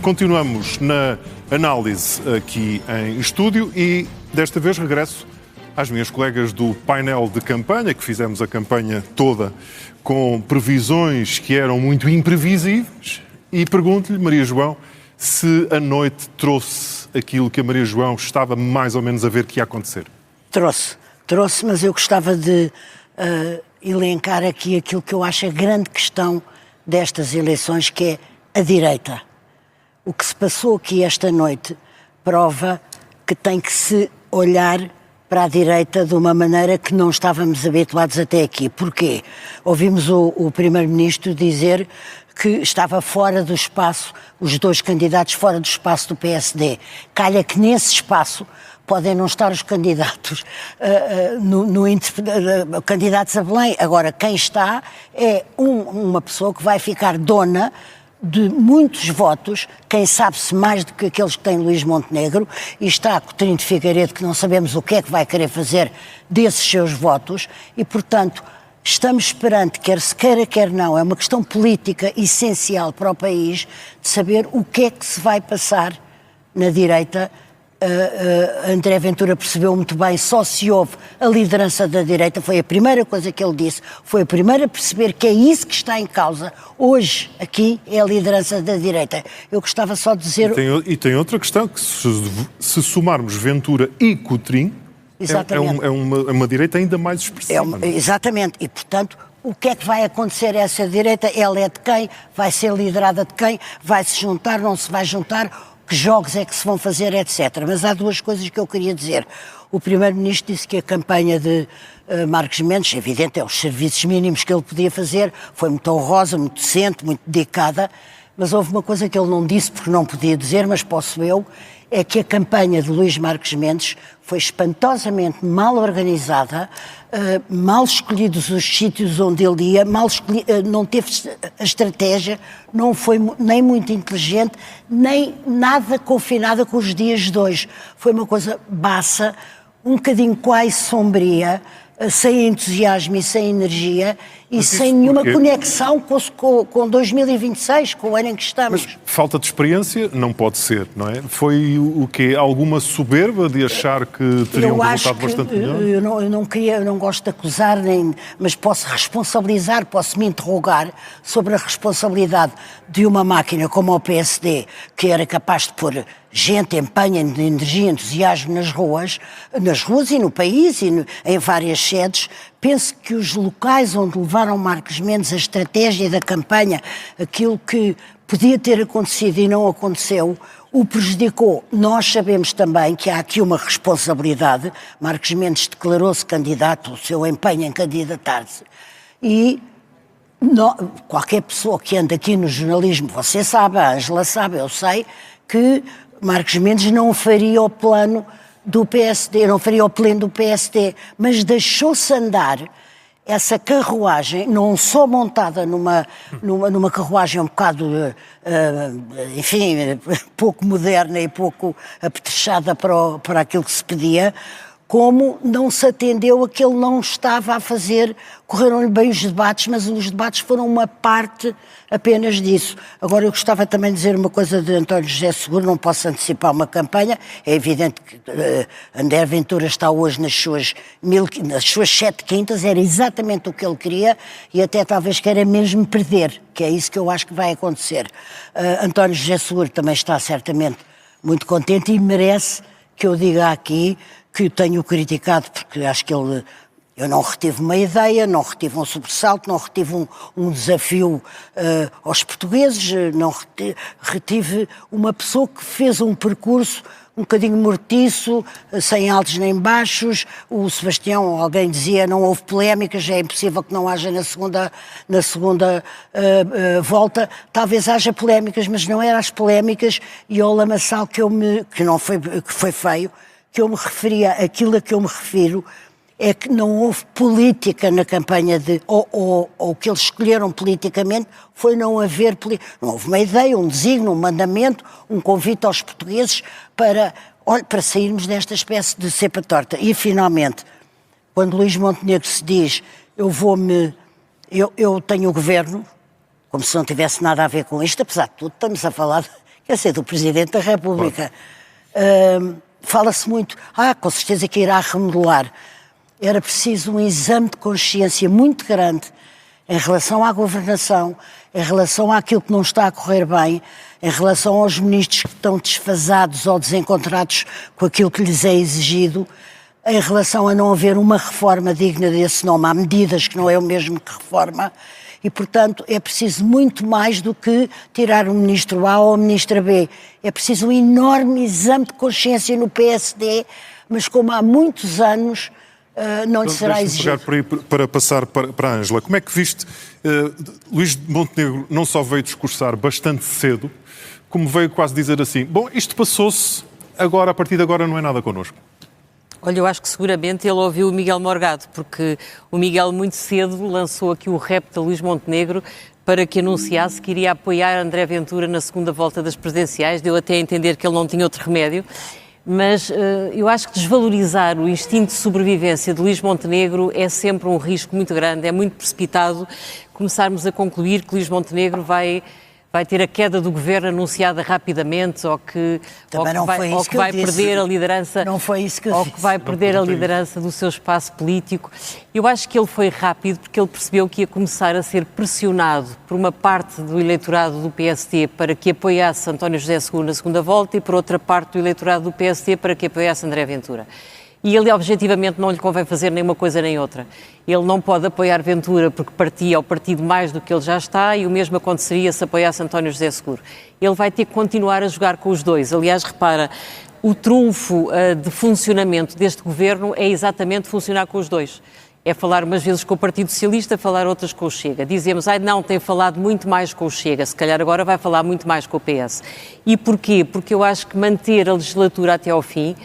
Continuamos na análise aqui em estúdio e desta vez regresso às minhas colegas do painel de campanha, que fizemos a campanha toda com previsões que eram muito imprevisíveis, e pergunto-lhe, Maria João, se a noite trouxe aquilo que a Maria João estava mais ou menos a ver que ia acontecer. Trouxe, mas eu gostava de elencar aqui aquilo que eu acho a grande questão destas eleições, que é a direita. O que se passou aqui esta noite prova que tem que se olhar para a direita de uma maneira que não estávamos habituados até aqui. Porquê? Ouvimos o Primeiro-Ministro dizer que estava fora do espaço, os dois candidatos fora do espaço do PSD. Calha que nesse espaço podem não estar os candidatos, candidatos a Belém. Agora, quem está é uma pessoa que vai ficar dona de muitos votos, quem sabe-se mais do que aqueles que tem Luís Montenegro, e está Coutinho de Figueiredo, que não sabemos o que é que vai querer fazer desses seus votos, e, portanto, estamos perante, quer se queira, quer não, é uma questão política essencial para o país, de saber o que é que se vai passar na direita. André Ventura percebeu muito bem, só se houve a liderança da direita, foi a primeira coisa que ele disse, foi a primeira a perceber que é isso que está em causa hoje, aqui, é a liderança da direita. Eu gostava só de dizer... E tem outra questão, que se somarmos Ventura e Coutrinho, é uma direita ainda mais expressiva. Exatamente, e portanto... O que é que vai acontecer a essa direita? Ela é de quem? Vai ser liderada de quem? Vai se juntar? Não se vai juntar? Que jogos é que se vão fazer, etc. Mas há duas coisas que eu queria dizer. O Primeiro-Ministro disse que a campanha de Marcos Mendes, evidente, é os serviços mínimos que ele podia fazer, foi muito honrosa, muito decente, muito dedicada, mas houve uma coisa que ele não disse, porque não podia dizer, mas posso eu, é que a campanha de Luís Marcos Mendes foi espantosamente mal organizada, mal escolhidos os sítios onde ele ia, não teve a estratégia, não foi nem muito inteligente, nem nada confinada com os dias de hoje. Foi uma coisa baça, um bocadinho quase sombria, sem entusiasmo e sem energia e sem nenhuma conexão com 2026, com o ano em que estamos. Mas falta de experiência não pode ser, não é? Foi o quê? Alguma soberba de achar que teriam um resultado bastante melhor? Eu não gosto de acusar, mas posso responsabilizar, posso me interrogar sobre a responsabilidade de uma máquina como o PSD, que era capaz de pôr gente, empenho, energia, entusiasmo nas ruas e no país e em várias sedes. Penso que os locais onde levaram Marcos Mendes, a estratégia da campanha, aquilo que podia ter acontecido e não aconteceu, o prejudicou. Nós sabemos também que há aqui uma responsabilidade. Marcos Mendes declarou-se candidato, o seu empenho em candidatar-se, e qualquer pessoa que anda aqui no jornalismo, você sabe, a Ângela sabe, eu sei, que Marcos Mendes não faria o plano do PSD, não faria o pleno do PSD, mas deixou-se andar essa carruagem, não só montada numa carruagem um bocado, enfim, pouco moderna e pouco apetrechada para aquilo que se pedia, como não se atendeu a que ele não estava a fazer. Correram-lhe bem os debates, mas os debates foram uma parte apenas disso. Agora, eu gostava também de dizer uma coisa de António José Seguro, não posso antecipar uma campanha, é evidente que André Ventura está hoje nas suas 7 quintas, era exatamente o que ele queria e até talvez queira mesmo perder, que é isso que eu acho que vai acontecer. António José Seguro também está certamente muito contente e merece que eu diga aqui que tenho criticado, porque acho que eu não retive uma ideia, não retive um sobressalto, não retive um desafio aos portugueses, não retive uma pessoa que fez um percurso um bocadinho mortiço, sem altos nem baixos. O Sebastião, alguém dizia, não houve polémicas, é impossível que não haja na segunda volta. Talvez haja polémicas, mas não eram as polémicas e ao lamaçal que foi feio, que eu me referia, aquilo a que eu me refiro, é que não houve política na campanha ou que eles escolheram politicamente foi não haver política. Não houve uma ideia, um desígnio, um mandamento, um convite aos portugueses para sairmos desta espécie de cepa torta. E, finalmente, quando Luís Montenegro se diz eu tenho o governo, como se não tivesse nada a ver com isto, apesar de tudo, estamos a falar quer dizer, do Presidente da República. Fala-se muito, com certeza que irá remodelar. Era preciso um exame de consciência muito grande em relação à governação, em relação àquilo que não está a correr bem, em relação aos ministros que estão desfasados ou desencontrados com aquilo que lhes é exigido, em relação a não haver uma reforma digna desse nome. Há medidas que não é o mesmo que reforma e, portanto, é preciso muito mais do que tirar o ministro A ou a ministra B. É preciso um enorme exame de consciência no PSD, mas como há muitos anos não lhe será exigido. Por aí para passar para a Ângela. Como é que viste Luís Montenegro não só veio discursar bastante cedo, como veio quase dizer assim, bom, isto passou-se, agora, a partir de agora não é nada connosco? Olha, eu acho que seguramente ele ouviu o Miguel Morgado, porque o Miguel muito cedo lançou aqui o rap de Luís Montenegro para que anunciasse que iria apoiar André Ventura na segunda volta das presidenciais. Deu até a entender que ele não tinha outro remédio. Mas eu acho que desvalorizar o instinto de sobrevivência de Luís Montenegro é sempre um risco muito grande, é muito precipitado começarmos a concluir que Luís Montenegro vai ter a queda do governo anunciada rapidamente ou que vai perder a liderança, não foi isso que ou que vai perder a liderança do seu espaço político. Eu acho que ele foi rápido porque ele percebeu que ia começar a ser pressionado por uma parte do eleitorado do PSD para que apoiasse António José Seguro na segunda volta e por outra parte do eleitorado do PSD para que apoiasse André Ventura. E ele, objetivamente, não lhe convém fazer nem uma coisa nem outra. Ele não pode apoiar Ventura porque partia ao partido mais do que ele já está e o mesmo aconteceria se apoiasse António José Seguro. Ele vai ter que continuar a jogar com os dois. Aliás, repara, o trunfo de funcionamento deste governo é exatamente funcionar com os dois. É falar umas vezes com o Partido Socialista, falar outras com o Chega. Dizemos, não, tem falado muito mais com o Chega, se calhar agora vai falar muito mais com o PS. E porquê? Porque eu acho que manter a legislatura até ao fim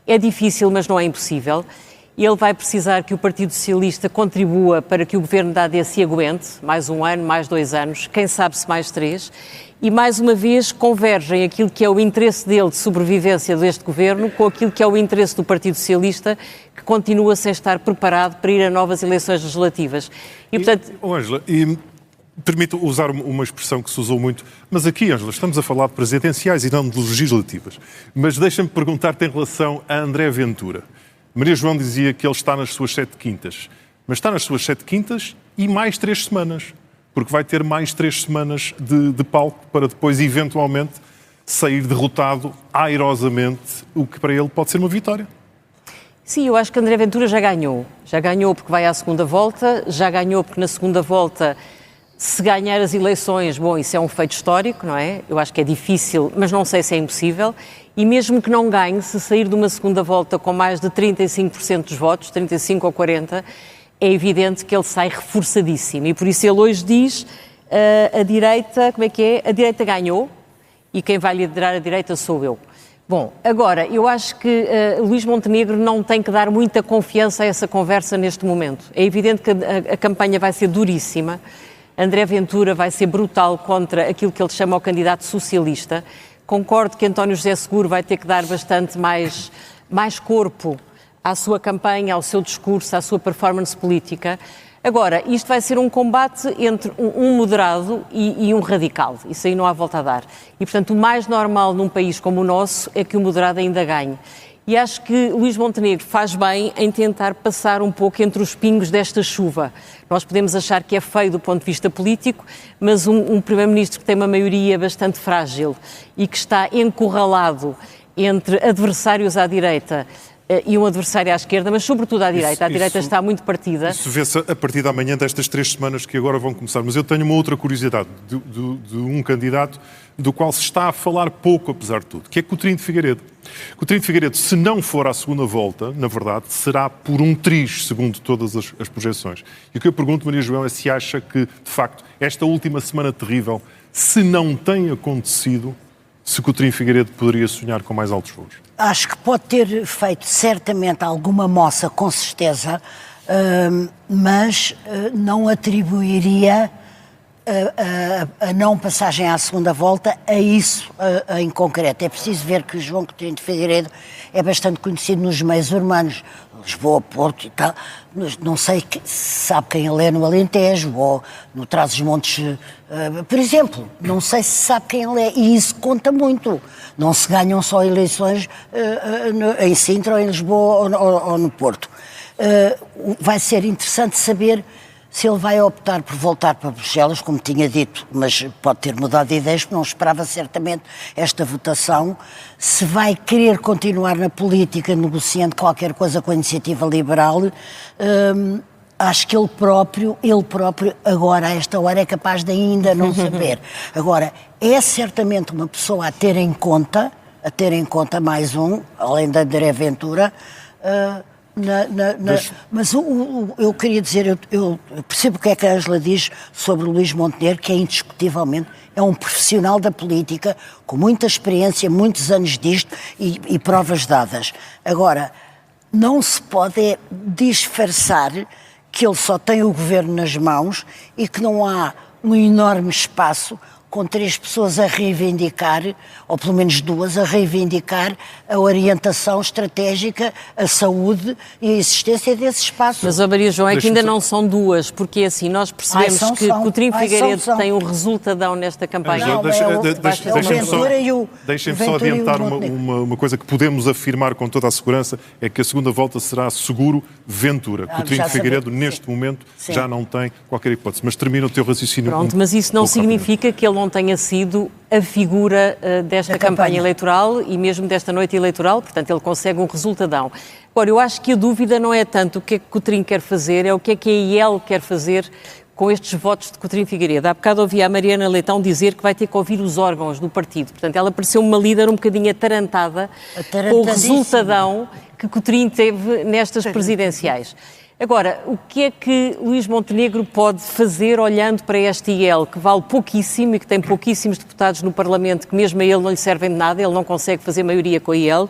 é difícil, mas não é impossível. Ele vai precisar que o Partido Socialista contribua para que o governo da AD se aguente, mais um ano, mais 2 anos, quem sabe se mais 3, e mais uma vez convergem aquilo que é o interesse dele de sobrevivência deste governo com aquilo que é o interesse do Partido Socialista, que continua sem estar preparado para ir a novas eleições legislativas. E portanto... Ângela, permito usar uma expressão que se usou muito, mas aqui, Ângela, estamos a falar de presidenciais e não de legislativas. Mas deixa-me perguntar-te em relação a André Ventura. Maria João dizia que ele está nas suas 7 quintas, mas está nas suas 7 quintas e mais 3 semanas, porque vai ter mais 3 semanas de palco para depois, eventualmente, sair derrotado airosamente, o que para ele pode ser uma vitória. Sim, eu acho que André Ventura já ganhou. Já ganhou porque vai à segunda volta, já ganhou porque na segunda volta... Se ganhar as eleições, bom, isso é um feito histórico, não é? Eu acho que é difícil, mas não sei se é impossível. E mesmo que não ganhe, se sair de uma segunda volta com mais de 35% dos votos, 35 ou 40%, é evidente que ele sai reforçadíssimo. E por isso ele hoje diz, a direita, como é que é? A direita ganhou e quem vai liderar a direita sou eu. Bom, agora, eu acho que Luís Montenegro não tem que dar muita confiança a essa conversa neste momento. É evidente que a campanha vai ser duríssima. André Ventura vai ser brutal contra aquilo que ele chama o candidato socialista. Concordo que António José Seguro vai ter que dar bastante mais corpo à sua campanha, ao seu discurso, à sua performance política. Agora, isto vai ser um combate entre um moderado e um radical. Isso aí não há volta a dar. E, portanto, o mais normal num país como o nosso é que o moderado ainda ganhe. E acho que Luís Montenegro faz bem em tentar passar um pouco entre os pingos desta chuva. Nós podemos achar que é feio do ponto de vista político, mas um primeiro-ministro que tem uma maioria bastante frágil e que está encurralado entre adversários à direita e um adversário à esquerda, mas sobretudo à direita. A direita está muito partida. Isso vê-se a partir da manhã destas 3 semanas que agora vão começar. Mas eu tenho uma outra curiosidade de um candidato do qual se está a falar pouco, apesar de tudo, que é Coutinho de Figueiredo. Coutinho de Figueiredo, se não for à segunda volta, na verdade, será por um triz, segundo todas as projeções. E o que eu pergunto, Maria João, é se acha que, de facto, esta última semana terrível, se não tem acontecido, se Coutinho de Figueiredo poderia sonhar com mais altos voos? Acho que pode ter feito certamente alguma moça, com certeza, mas não atribuiria a não passagem à segunda volta a isso em concreto. É preciso ver que João Coutinho de Figueiredo é bastante conhecido nos meios urbanos, Lisboa, Porto e tal. Não sei se sabe quem ele é no Alentejo ou no Trás-os-Montes, por exemplo. Não sei se sabe quem ele é e isso conta muito. Não se ganham só eleições em Sintra ou em Lisboa ou no Porto. Vai ser interessante saber se ele vai optar por voltar para Bruxelas, como tinha dito, mas pode ter mudado de ideias, porque não esperava certamente esta votação, se vai querer continuar na política negociando qualquer coisa com a Iniciativa Liberal. Acho que ele próprio, agora, a esta hora, é capaz de ainda não saber. Agora, é certamente uma pessoa a ter em conta mais um, além da André Ventura. Mas eu queria dizer, eu percebo o que é que a Ângela diz sobre o Luís Montenegro, que é indiscutivelmente um profissional da política, com muita experiência, muitos anos disto e provas dadas. Agora, não se pode disfarçar que ele só tem o governo nas mãos e que não há um enorme espaço com 3 pessoas a reivindicar, ou pelo menos 2, a reivindicar a orientação estratégica, a saúde e a existência desse espaço. Mas, Maria João, é que ainda não são 2, porque assim, nós percebemos que Coutinho Figueiredo tem um resultadão nesta campanha. Deixem-me só adiantar uma coisa que podemos afirmar com toda a segurança, é que a segunda volta será seguro Ventura. Coutinho Figueiredo, neste momento, já não tem qualquer hipótese. Mas termina o teu raciocínio. Pronto, mas isso não significa que ele não tenha sido a figura desta campanha eleitoral e mesmo desta noite eleitoral, portanto ele consegue um resultadão. Agora, eu acho que a dúvida não é tanto o que é que Coutinho quer fazer, é o que é que a IEL quer fazer com estes votos de Coutinho Figueiredo. Há bocado ouvi a Mariana Leitão dizer que vai ter que ouvir os órgãos do partido, portanto ela pareceu uma líder um bocadinho atarantada com o resultadão que Coutinho teve nestas presidenciais. Agora, o que é que Luís Montenegro pode fazer olhando para esta IEL, que vale pouquíssimo e que tem pouquíssimos deputados no Parlamento, que mesmo a ele não lhe servem de nada, ele não consegue fazer maioria com a IEL,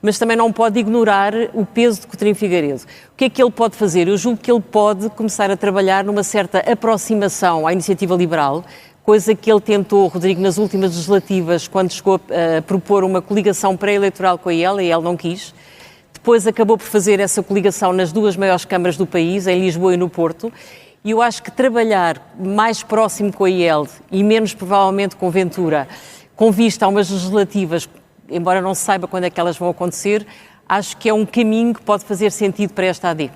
mas também não pode ignorar o peso de Coutinho Figueiredo. O que é que ele pode fazer? Eu julgo que ele pode começar a trabalhar numa certa aproximação à Iniciativa Liberal, coisa que ele tentou, Rodrigo, nas últimas legislativas, quando chegou a propor uma coligação pré-eleitoral com a IEL não quis. Depois acabou por fazer essa coligação nas 2 maiores câmaras do país, em Lisboa e no Porto, e eu acho que trabalhar mais próximo com a IEL e menos provavelmente com Ventura, com vista a umas legislativas, embora não se saiba quando é que elas vão acontecer, acho que é um caminho que pode fazer sentido para esta AD.